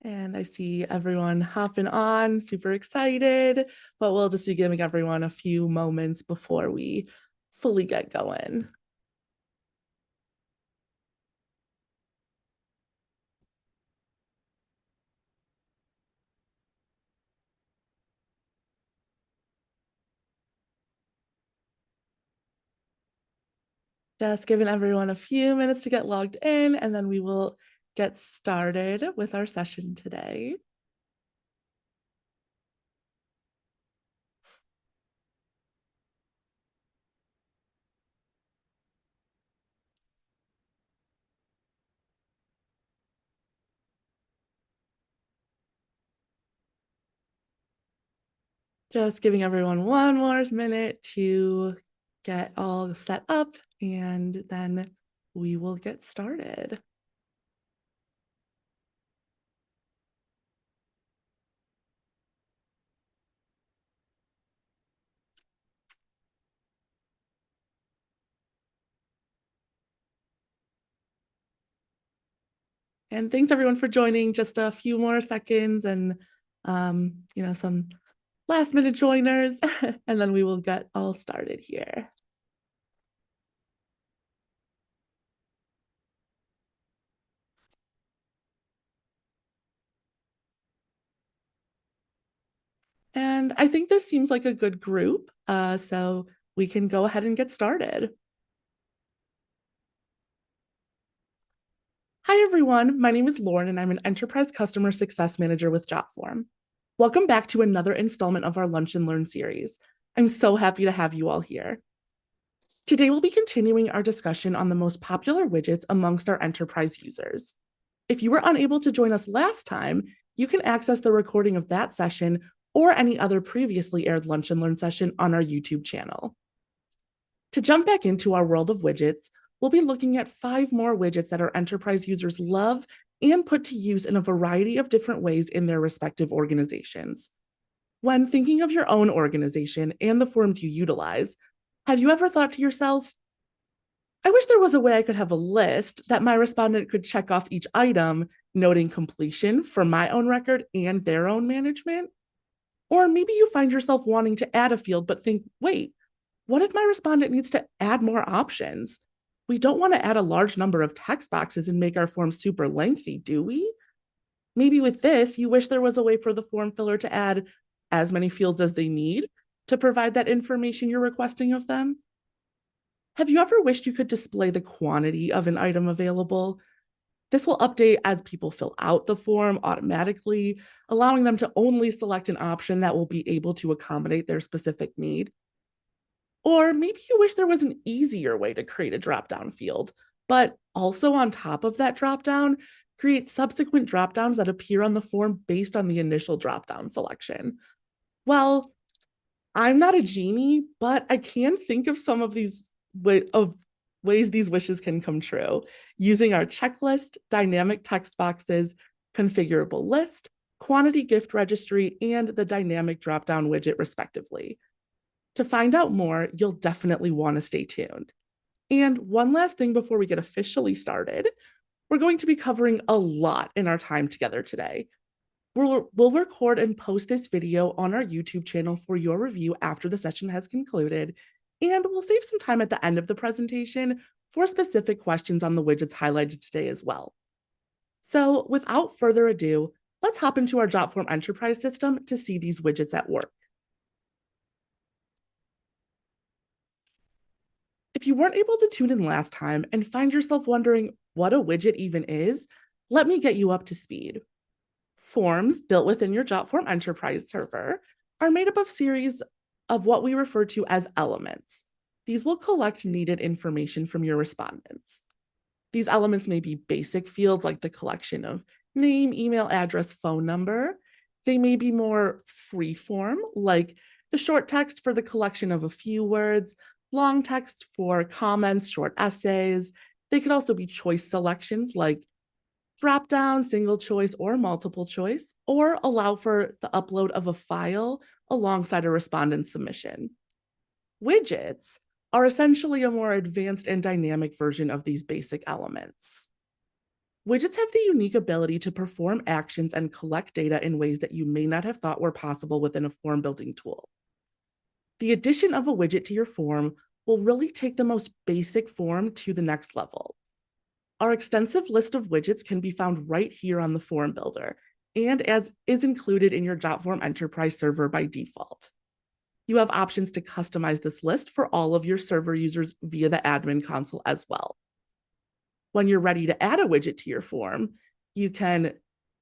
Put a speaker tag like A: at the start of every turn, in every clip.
A: And I see everyone hopping on, super excited, but we'll just be giving everyone a few moments before we fully get going. Just giving everyone a few minutes to get logged in, and then we will get started with our session today. Just giving everyone one more minute to get all set up, and then we will get started. And thanks everyone for joining. Just a few more seconds and some last minute joiners, and then we will get all started here. And I think this seems like a good group, so we can go ahead and get started. Hi everyone, my name is Lauren and I'm an Enterprise Customer Success Manager with Jotform. Welcome back to another installment of our Lunch and Learn series. I'm so happy to have you all here. Today we'll be continuing our discussion on the most popular widgets amongst our enterprise users. If you were unable to join us last time, you can access the recording of that session or any other previously aired Lunch and Learn session on our YouTube channel. To jump back into our world of widgets, we'll be looking at 5 more widgets that our enterprise users love and put to use in a variety of different ways in their respective organizations. When thinking of your own organization and the forms you utilize, have you ever thought to yourself, I wish there was a way I could have a list that my respondent could check off each item, noting completion for my own record and their own management? Or maybe you find yourself wanting to add a field, but think, wait, what if my respondent needs to add more options? We don't want to add a large number of text boxes and make our form super lengthy, do we? Maybe with this, you wish there was a way for the form filler to add as many fields as they need to provide that information you're requesting of them. Have you ever wished you could display the quantity of an item available? This will update as people fill out the form automatically, allowing them to only select an option that will be able to accommodate their specific need. Or maybe you wish there was an easier way to create a drop-down field, but also on top of that drop-down, create subsequent drop-downs that appear on the form based on the initial drop-down selection. Well, I'm not a genie, but I can think of some of these ways these wishes can come true using our checklist, dynamic text boxes, configurable list, quantity gift registry, and the dynamic drop-down widget, respectively. To find out more, you'll definitely want to stay tuned. And one last thing before we get officially started, we're going to be covering a lot in our time together today. We'll record and post this video on our YouTube channel for your review after the session has concluded, and we'll save some time at the end of the presentation for specific questions on the widgets highlighted today as well. So without further ado, let's hop into our Jotform Enterprise system to see these widgets at work. If you weren't able to tune in last time and find yourself wondering what a widget even is, let me get you up to speed. Forms built within your Jotform Enterprise server are made up of series of what we refer to as elements. These will collect needed information from your respondents. These elements may be basic fields like the collection of name, email, address, phone number. They may be more free form, like the short text for the collection of a few words, long text for comments, short essays. They could also be choice selections like drop down, single choice, or multiple choice, or allow for the upload of a file alongside a respondent submission. Widgets are essentially a more advanced and dynamic version of these basic elements. Widgets have the unique ability to perform actions and collect data in ways that you may not have thought were possible within a form building tool. The addition of a widget to your form will really take the most basic form to the next level. Our extensive list of widgets can be found right here on the form builder, and as is included in your Jotform Enterprise server by default. You have options to customize this list for all of your server users via the admin console as well. When you're ready to add a widget to your form, you can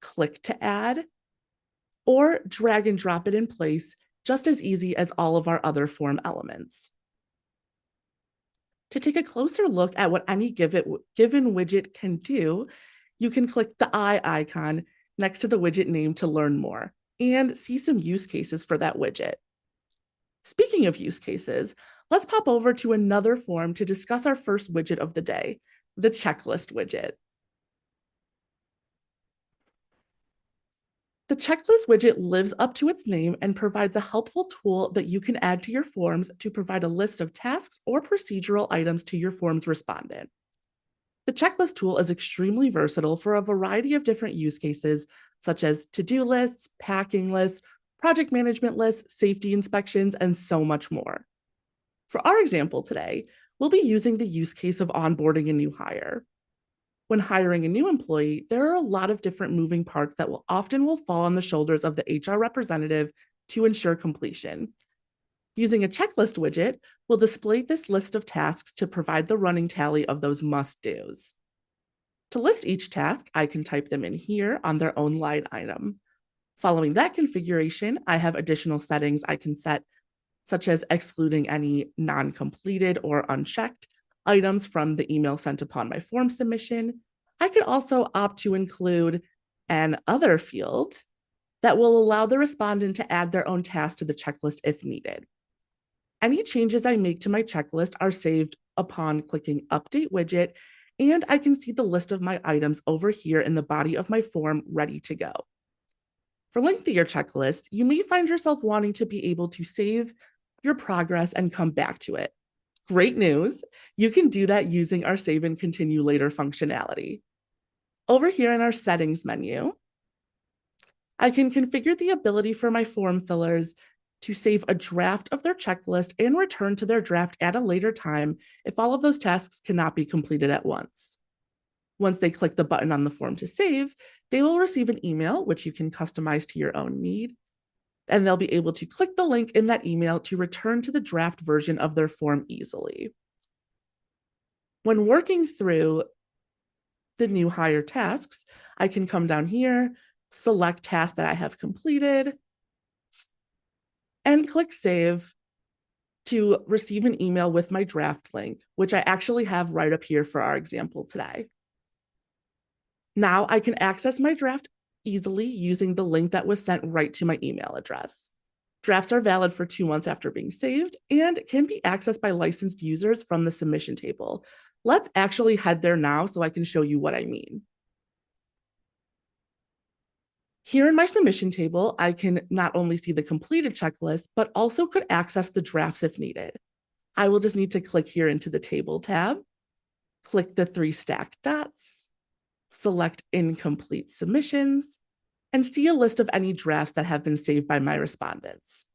A: click to add or drag and drop it in place, just as easy as all of our other form elements. To take a closer look at what any given widget can do, you can click the eye icon next to the widget name to learn more and see some use cases for that widget. Speaking of use cases, let's pop over to another form to discuss our first widget of the day, the checklist widget. The checklist widget lives up to its name and provides a helpful tool that you can add to your forms to provide a list of tasks or procedural items to your form's respondent. The checklist tool is extremely versatile for a variety of different use cases, such as to-do lists, packing lists, project management lists, safety inspections, and so much more. For our example today, we'll be using the use case of onboarding a new hire. When hiring a new employee, there are a lot of different moving parts that will often fall on the shoulders of the HR representative to ensure completion. Using a checklist widget, we'll display this list of tasks to provide the running tally of those must-dos. To list each task, I can type them in here on their own line item. Following that configuration, I have additional settings I can set, such as excluding any non-completed or unchecked items from the email sent upon my form submission. I could also opt to include an other field that will allow the respondent to add their own task to the checklist if needed. Any changes I make to my checklist are saved upon clicking Update Widget, and I can see the list of my items over here in the body of my form ready to go. For lengthier checklists, you may find yourself wanting to be able to save your progress and come back to it. Great news, you can do that using our Save and Continue Later functionality. Over here in our Settings menu, I can configure the ability for my form fillers to save a draft of their checklist and return to their draft at a later time if all of those tasks cannot be completed at once. Once they click the button on the form to save, they will receive an email, which you can customize to your own need, and they'll be able to click the link in that email to return to the draft version of their form easily. When working through the new hire tasks, I can come down here, select tasks that I have completed, and click Save to receive an email with my draft link, which I actually have right up here for our example today. Now I can access my draft easily using the link that was sent right to my email address. Drafts are valid for 2 months after being saved and can be accessed by licensed users from the submission table. Let's actually head there now so I can show you what I mean. Here in my submission table, I can not only see the completed checklist, but also could access the drafts if needed. I will just need to click here into the table tab, click the 3 stacked dots, select incomplete submissions, and see a list of any drafts that have been saved by my respondents.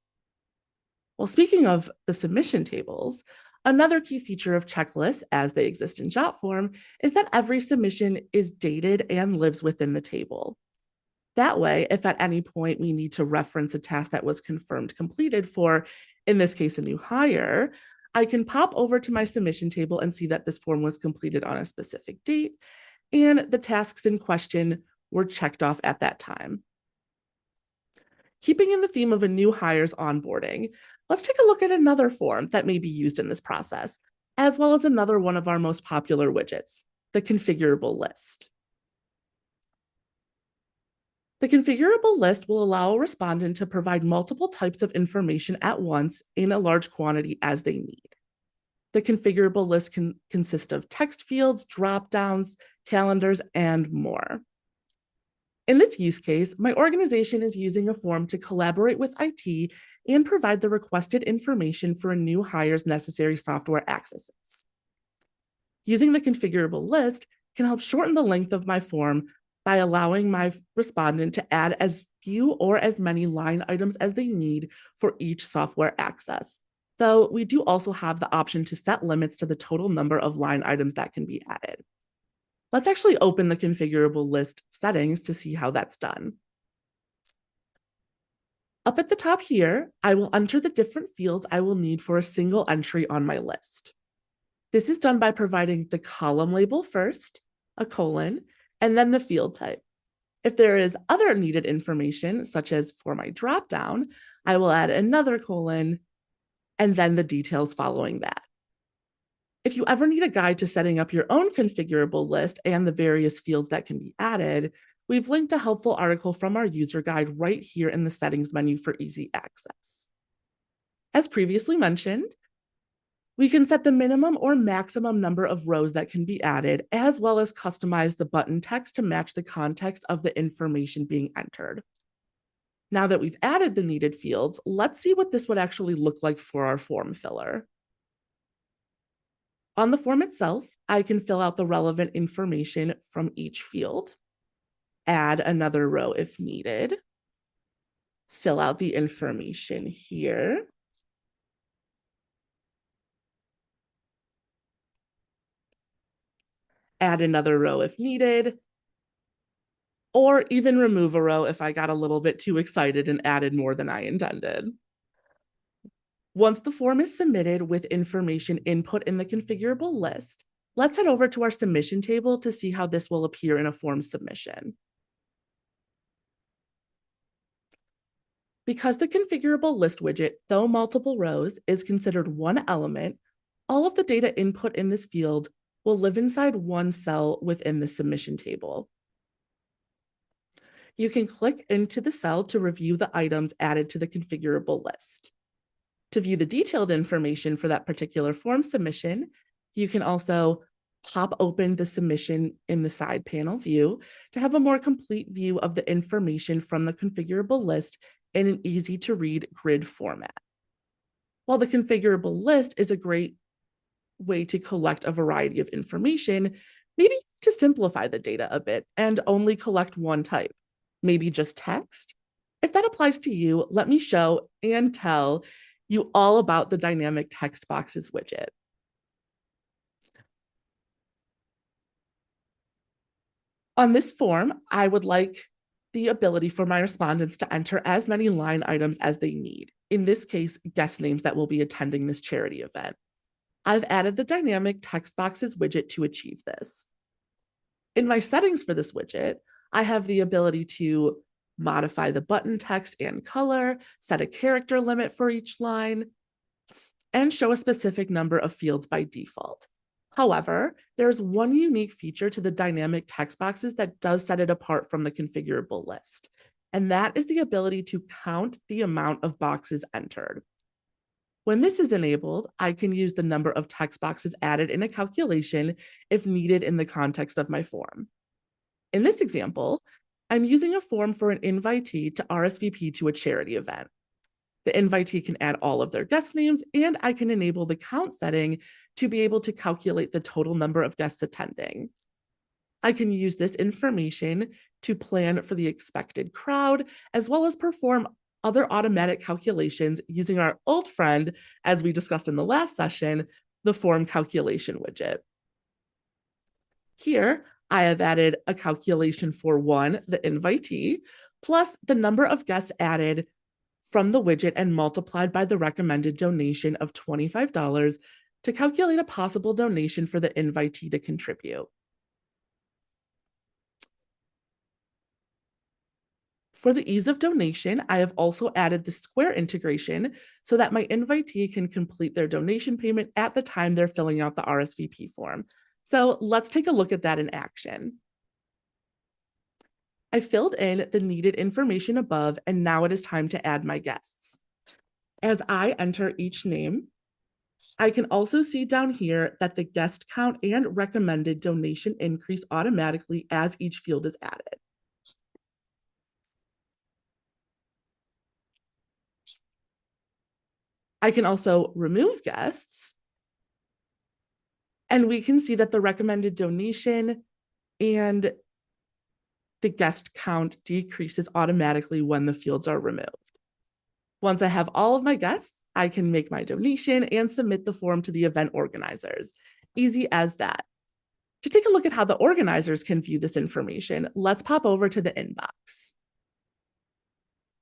A: Well, speaking of the submission tables, another key feature of checklists as they exist in Jotform is that every submission is dated and lives within the table. That way, if at any point we need to reference a task that was confirmed completed for, in this case, a new hire, I can pop over to my submission table and see that this form was completed on a specific date, and the tasks in question were checked off at that time. Keeping in the theme of a new hire's onboarding, let's take a look at another form that may be used in this process, as well as another one of our most popular widgets, the configurable list. The configurable list will allow a respondent to provide multiple types of information at once in a large quantity as they need. The configurable list can consist of text fields, drop-downs, calendars, and more. In this use case, my organization is using a form to collaborate with IT and provide the requested information for a new hire's necessary software accesses. Using the configurable list, can help shorten the length of my form by allowing my respondent to add as few or as many line items as they need for each software access. Though we do also have the option to set limits to the total number of line items that can be added. Let's actually open the configurable list settings to see how that's done. Up at the top here, I will enter the different fields I will need for a single entry on my list. This is done by providing the column label first, a colon, and then the field type. If there is other needed information, such as for my dropdown, I will add another colon and then the details following that. If you ever need a guide to setting up your own configurable list and the various fields that can be added, we've linked a helpful article from our user guide right here in the settings menu for easy access. As previously mentioned, we can set the minimum or maximum number of rows that can be added, as well as customize the button text to match the context of the information being entered. Now that we've added the needed fields, let's see what this would actually look like for our form filler. On the form itself, I can fill out the relevant information from each field, add another row if needed, fill out the information here, add another row if needed, or even remove a row if I got a little bit too excited and added more than I intended. Once the form is submitted with information input in the configurable list, let's head over to our submission table to see how this will appear in a form submission. Because the configurable list widget, though multiple rows, is considered one element, all of the data input in this field will live inside one cell within the submission table. You can click into the cell to review the items added to the configurable list. To view the detailed information for that particular form submission, you can also pop open the submission in the side panel view to have a more complete view of the information from the configurable list in an easy to read grid format. While the configurable list is a great way to collect a variety of information, maybe to simplify the data a bit and only collect one type, maybe just text. If that applies to you, let me show and tell you all about the dynamic text boxes widget. On this form, I would like the ability for my respondents to enter as many line items as they need. In this case, guest names that will be attending this charity event. I've added the dynamic text boxes widget to achieve this. In my settings for this widget, I have the ability to modify the button text and color, set a character limit for each line, and show a specific number of fields by default. However, there's one unique feature to the dynamic text boxes that does set it apart from the configurable list, and that is the ability to count the amount of boxes entered. When this is enabled, I can use the number of text boxes added in a calculation if needed in the context of my form. In this example, I'm using a form for an invitee to RSVP to a charity event. The invitee can add all of their guest names, and I can enable the count setting to be able to calculate the total number of guests attending. I can use this information to plan for the expected crowd, as well as perform other automatic calculations using our old friend, as we discussed in the last session, the form calculation widget. Here, I have added a calculation for one, the invitee, plus the number of guests added from the widget and multiplied by the recommended donation of $25 to calculate a possible donation for the invitee to contribute. For the ease of donation, I have also added the Square integration so that my invitee can complete their donation payment at the time they're filling out the RSVP form. So let's take a look at that in action. I filled in the needed information above, and now it is time to add my guests. As I enter each name, I can also see down here that the guest count and recommended donation increase automatically as each field is added. I can also remove guests, and we can see that the recommended donation and the guest count decreases automatically when the fields are removed. Once I have all of my guests, I can make my donation and submit the form to the event organizers. Easy as that. To take a look at how the organizers can view this information, let's pop over to the inbox.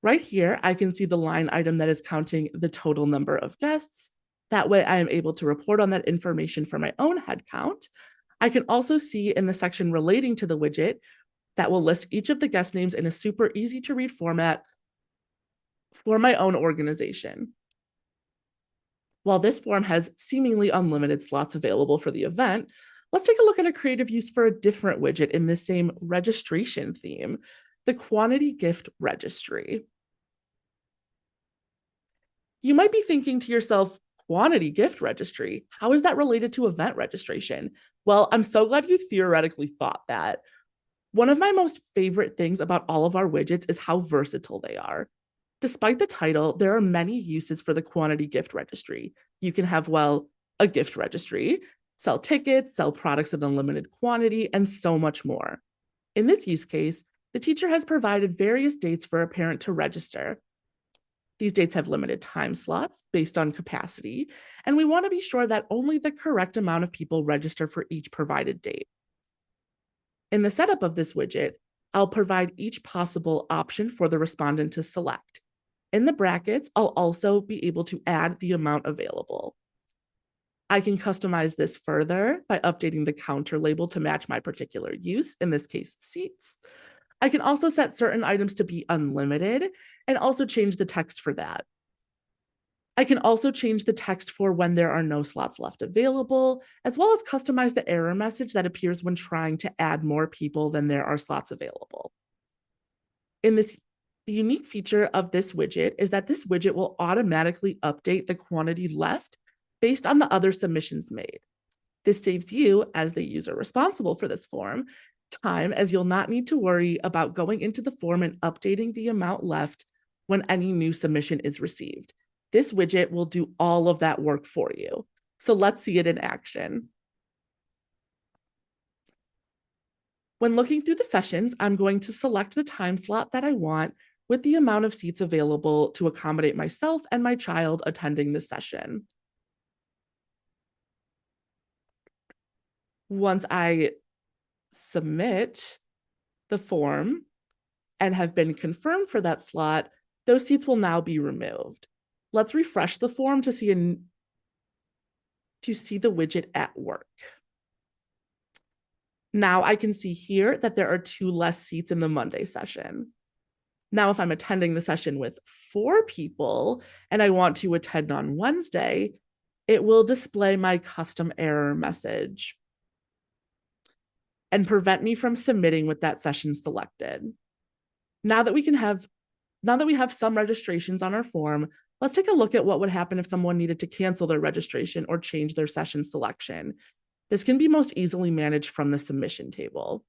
A: Right here, I can see the line item that is counting the total number of guests. That way I am able to report on that information for my own head count. I can also see in the section relating to the widget that will list each of the guest names in a super easy to read format for my own organization. While this form has seemingly unlimited slots available for the event, let's take a look at a creative use for a different widget in the same registration theme, the quantity gift registry. You might be thinking to yourself, quantity gift registry, how is that related to event registration? Well, I'm so glad you theoretically thought that. One of my most favorite things about all of our widgets is how versatile they are. Despite the title, there are many uses for the quantity gift registry. You can have, well, a gift registry, sell tickets, sell products in unlimited quantity, and so much more. In this use case, the teacher has provided various dates for a parent to register. These dates have limited time slots based on capacity, and we want to be sure that only the correct amount of people register for each provided date. In the setup of this widget, I'll provide each possible option for the respondent to select. In the brackets, I'll also be able to add the amount available. I can customize this further by updating the counter label to match my particular use, in this case, seats. I can also set certain items to be unlimited and also change the text for that. I can also change the text for when there are no slots left available, as well as customize the error message that appears when trying to add more people than there are slots available. The unique feature of this widget is that this widget will automatically update the quantity left based on the other submissions made. This saves you, as the user responsible for this form, time, as you'll not need to worry about going into the form and updating the amount left when any new submission is received. This widget will do all of that work for you. So let's see it in action. When looking through the sessions, I'm going to select the time slot that I want with the amount of seats available to accommodate myself and my child attending the session. Once I submit the form and have been confirmed for that slot, those seats will now be removed. Let's refresh the form to see the widget at work. Now I can see here that there are 2 less seats in the Monday session. Now, if I'm attending the session with 4 people and I want to attend on Wednesday, it will display my custom error message and prevent me from submitting with that session selected. Now that we have some registrations on our form, let's take a look at what would happen if someone needed to cancel their registration or change their session selection. This can be most easily managed from the submission table.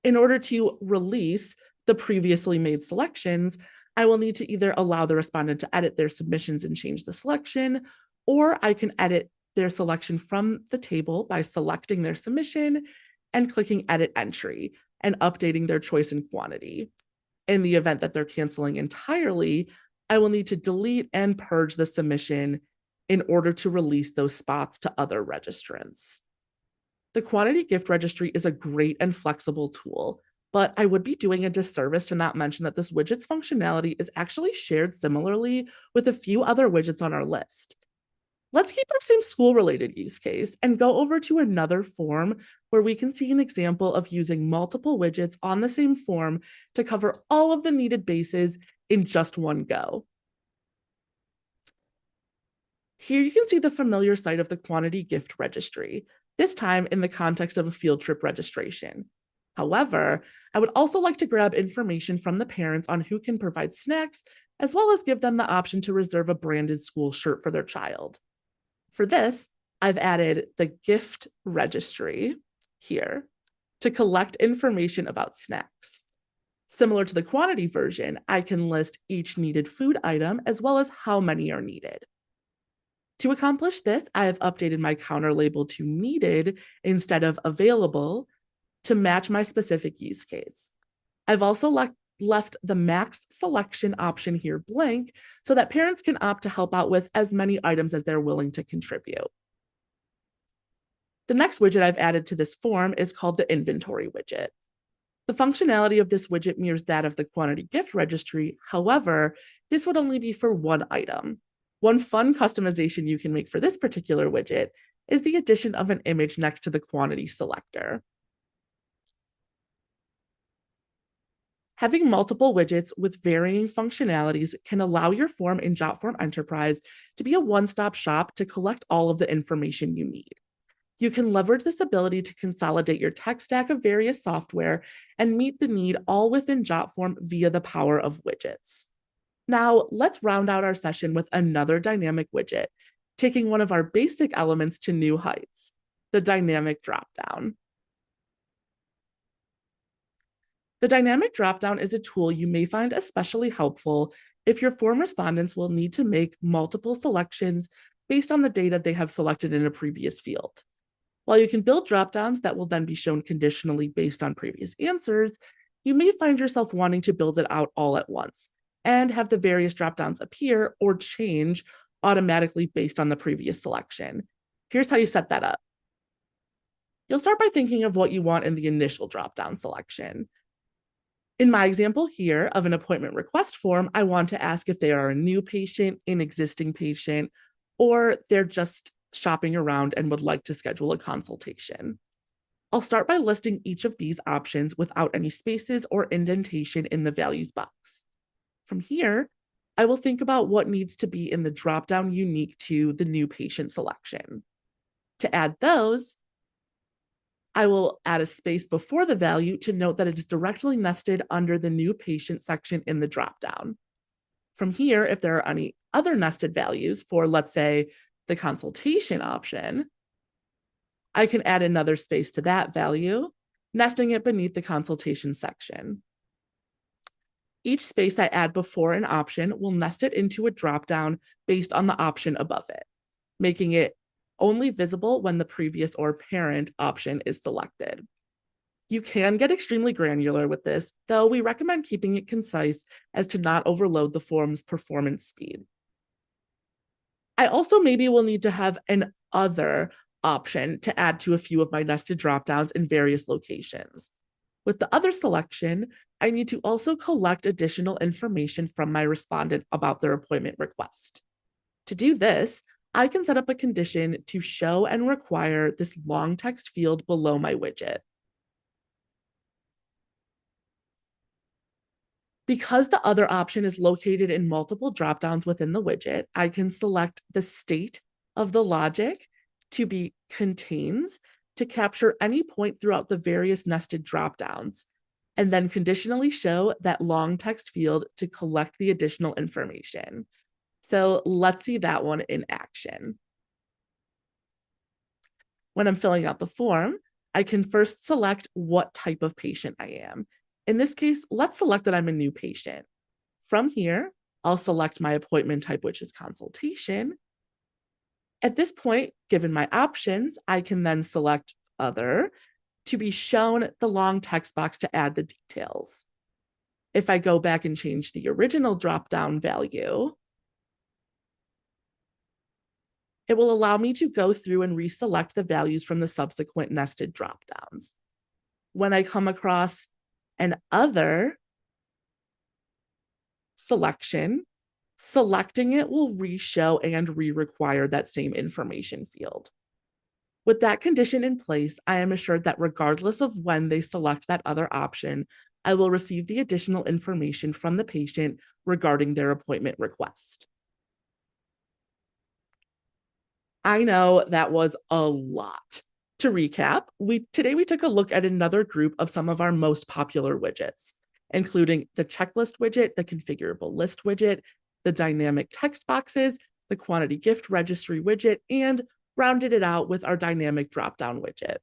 A: In order to release the previously made selections, I will need to either allow the respondent to edit their submissions and change the selection, or I can edit their selection from the table by selecting their submission and clicking Edit Entry and updating their choice and quantity. In the event that they're canceling entirely, I will need to delete and purge the submission in order to release those spots to other registrants. The quantity gift registry is a great and flexible tool, but I would be doing a disservice to not mention that this widget's functionality is actually shared similarly with a few other widgets on our list. Let's keep our same school-related use case and go over to another form where we can see an example of using multiple widgets on the same form to cover all of the needed bases in just one go. Here you can see the familiar site of the quantity gift registry, this time in the context of a field trip registration. However, I would also like to grab information from the parents on who can provide snacks, as well as give them the option to reserve a branded school shirt for their child. For this, I've added the gift registry here to collect information about snacks. Similar to the quantity version, I can list each needed food item as well as how many are needed. To accomplish this, I have updated my counter label to needed instead of available to match my specific use case. I've also left the max selection option here blank so that parents can opt to help out with as many items as they're willing to contribute. The next widget I've added to this form is called the inventory widget. The functionality of this widget mirrors that of the quantity gift registry. However, this would only be for one item. One fun customization you can make for this particular widget is the addition of an image next to the quantity selector. Having multiple widgets with varying functionalities can allow your form in Jotform Enterprise to be a one-stop shop to collect all of the information you need. You can leverage this ability to consolidate your tech stack of various software and meet the need all within Jotform via the power of widgets. Now, let's round out our session with another dynamic widget, taking one of our basic elements to new heights, the dynamic dropdown. The dynamic dropdown is a tool you may find especially helpful if your form respondents will need to make multiple selections based on the data they have selected in a previous field. While you can build dropdowns that will then be shown conditionally based on previous answers, you may find yourself wanting to build it out all at once and have the various dropdowns appear or change automatically based on the previous selection. Here's how you set that up. You'll start by thinking of what you want in the initial dropdown selection. In my example here of an appointment request form, I want to ask if they are a new patient, an existing patient, or they're just shopping around and would like to schedule a consultation. I'll start by listing each of these options without any spaces or indentation in the values box. From here, I will think about what needs to be in the dropdown unique to the new patient selection. To add those, I will add a space before the value to note that it is directly nested under the new patient section in the dropdown. From here, if there are any other nested values for, let's say, the consultation option, I can add another space to that value, nesting it beneath the consultation section. Each space I add before an option will nest it into a dropdown based on the option above it, making it only visible when the previous or parent option is selected. You can get extremely granular with this, though we recommend keeping it concise as to not overload the form's performance speed. I also maybe will need to have an other option to add to a few of my nested dropdowns in various locations. With the other selection, I need to also collect additional information from my respondent about their appointment request. To do this, I can set up a condition to show and require this long text field below my widget. Because the other option is located in multiple dropdowns within the widget, I can select the state of the logic to be contains to capture any point throughout the various nested dropdowns, and then conditionally show that long text field to collect the additional information. So let's see that one in action. When I'm filling out the form, I can first select what type of patient I am. In this case, let's select that I'm a new patient. From here, I'll select my appointment type, which is consultation. At this point, given my options, I can then select other to be shown the long text box to add the details. If I go back and change the original dropdown value, it will allow me to go through and reselect the values from the subsequent nested dropdowns. When I come across an other selection, selecting it will re-show and re-require that same information field. With that condition in place, I am assured that regardless of when they select that other option, I will receive the additional information from the patient regarding their appointment request. I know that was a lot. To recap, today we took a look at another group of some of our most popular widgets, including the checklist widget, the configurable list widget, the dynamic text boxes, the quantity gift registry widget, and rounded it out with our dynamic dropdown widget.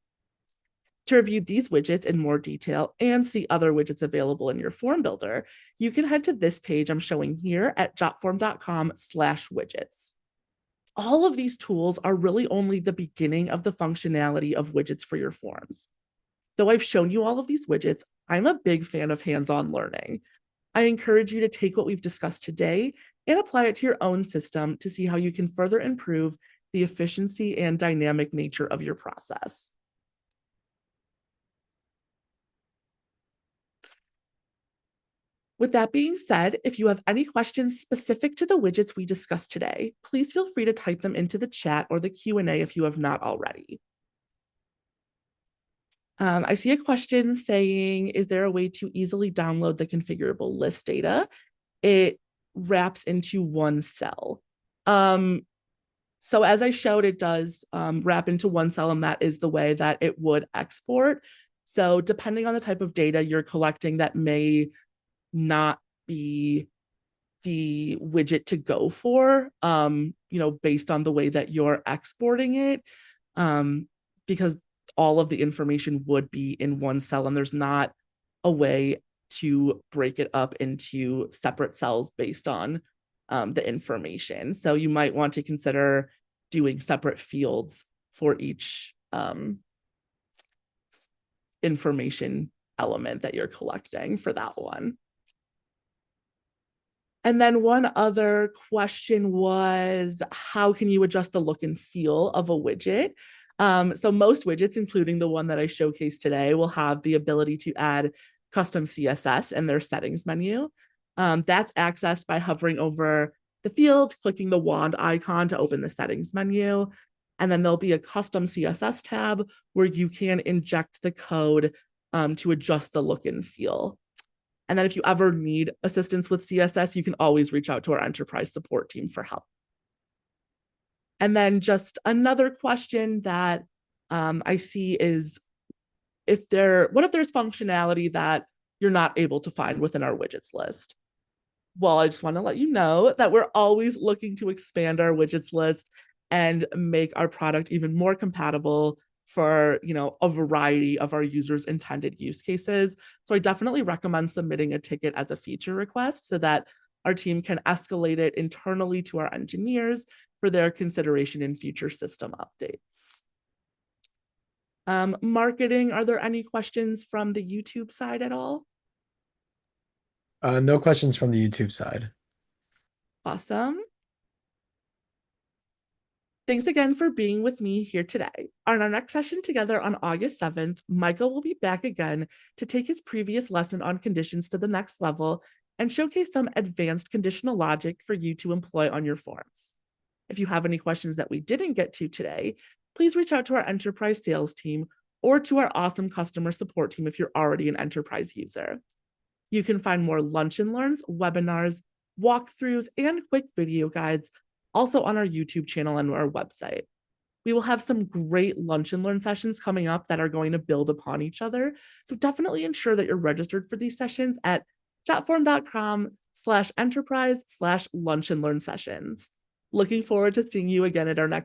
A: To review these widgets in more detail and see other widgets available in your form builder, you can head to this page I'm showing here at jotform.com/widgets. All of these tools are really only the beginning of the functionality of widgets for your forms. Though I've shown you all of these widgets, I'm a big fan of hands-on learning. I encourage you to take what we've discussed today and apply it to your own system to see how you can further improve the efficiency and dynamic nature of your process. With that being said, if you have any questions specific to the widgets we discussed today, please feel free to type them into the chat or the Q&A if you have not already. I see a question saying, is there a way to easily download the configurable list data? It wraps into one cell. So as I showed, it does wrap into one cell, and that is the way that it would export. So depending on the type of data you're collecting, that may not be the widget to go for, based on the way that you're exporting it, because all of the information would be in one cell, and there's not a way to break it up into separate cells based on the information. So you might want to consider doing separate fields for each information element that you're collecting for that one. And then one other question was, how can you adjust the look and feel of a widget? So most widgets, including the one that I showcased today, will have the ability to add custom CSS in their settings menu. That's accessed by hovering over the field, clicking the wand icon to open the settings menu. And then there'll be a custom CSS tab where you can inject the code to adjust the look and feel. And then if you ever need assistance with CSS, you can always reach out to our enterprise support team for help. And then just another question that I see is, what if there's functionality that you're not able to find within our widgets list? Well, I just want to let you know that we're always looking to expand our widgets list and make our product even more compatible for a variety of our users' intended use cases. So I definitely recommend submitting a ticket as a feature request so that our team can escalate it internally to our engineers for their consideration in future system updates. Marketing, are there any questions from the YouTube side at all?
B: No questions from the YouTube side.
A: Awesome. Thanks again for being with me here today. On our next session together on August 7th, Michael will be back again to take his previous lesson on conditions to the next level and showcase some advanced conditional logic for you to employ on your forms. If you have any questions that we didn't get to today, please reach out to our enterprise sales team or to our awesome customer support team if you're already an enterprise user. You can find more Lunch and Learns, webinars, walkthroughs, and quick video guides also on our YouTube channel and our website. We will have some great Lunch and Learn sessions coming up that are going to build upon each other. So definitely ensure that you're registered for these sessions at jotform.com/enterprise/lunch and learn sessions. Looking forward to seeing you again at our next